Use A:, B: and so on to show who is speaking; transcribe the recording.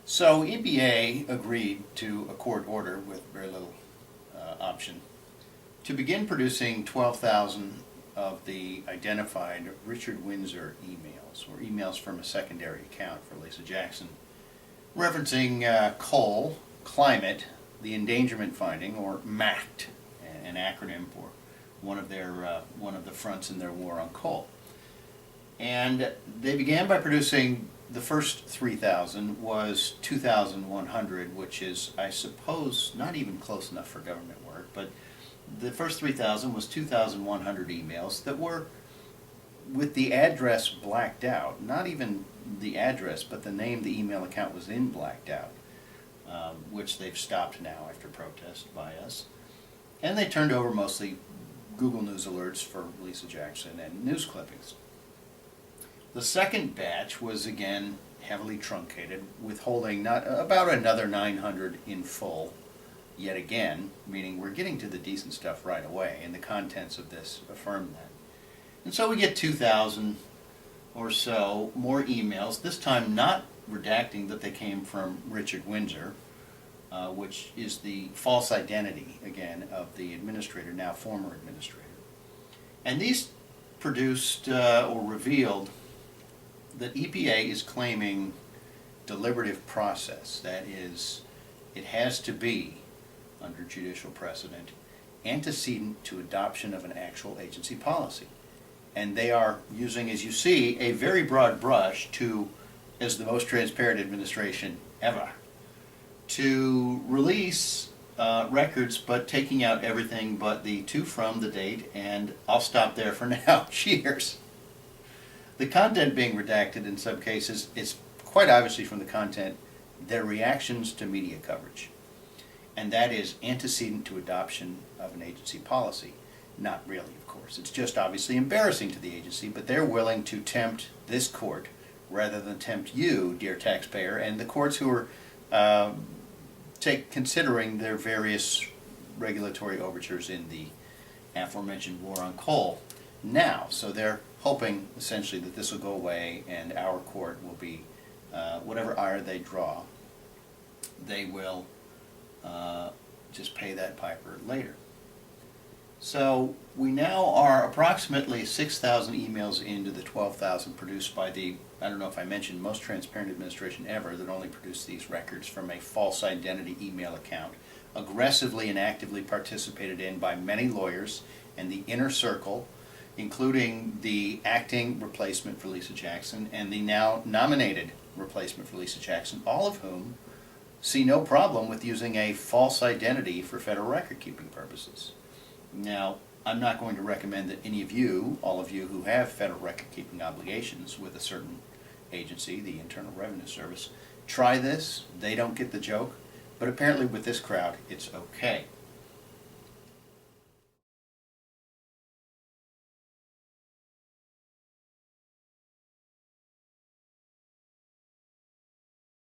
A: So EPA agreed to a court order with very little option to begin producing 12,000 of the identified Richard Windsor emails, or emails from a secondary account for Lisa Jackson, referencing coal, climate, the endangerment finding, or MACT, an acronym for one of the fronts in their war on coal. And they began by producing the first 3,000 was 2,100, which is, I suppose, not even close enough for government work, but the first 3,000 was 2,100 emails that were with the address blacked out, not even the address, but the name the email account was in blacked out, which they've stopped now after protest by us. And they turned over mostly Google News alerts for Lisa Jackson and news clippings. The second batch was again heavily truncated, withholding about another 900 in full, yet again, meaning we're getting to the decent stuff right away, and the contents of this affirm that. And so we get 2,000 or so more emails, this time not redacting that they came from Richard Windsor, which is the false identity, again, of the administrator, now former administrator. And these produced or revealed that EPA is claiming deliberative process. That is, it has to be, under judicial precedent, antecedent to adoption of an actual agency policy. And they are using, as you see, a very broad brush to, as the most transparent administration ever, to release records, but taking out everything but the to, from, the date, and I'll stop there for now. Cheers. The content being redacted in some cases is quite obviously from the content their reactions to media coverage. And that is antecedent to adoption of an agency policy. Not really, of course. It's just obviously embarrassing to the agency, but they're willing to tempt this court rather than tempt you, dear taxpayer, and the courts who are considering their various regulatory overtures in the aforementioned war on coal now. So they're hoping essentially that this will go away and our court will be, whatever ire they draw, they will just pay that piper later. So we now are approximately 6,000 emails into the 12,000 produced by the, I don't know if I mentioned, most transparent administration ever that only produced these records from a false identity email account, aggressively and actively participated in by many lawyers and the inner circle, including the acting replacement for Lisa Jackson and the now nominated replacement for Lisa Jackson, all of whom see no problem with using a false identity for federal record-keeping purposes. Now, I'm not going to recommend that any of you, all of you who have federal record-keeping obligations with a certain agency, the Internal Revenue Service, try this. They don't get the joke, but apparently with this crowd, it's okay.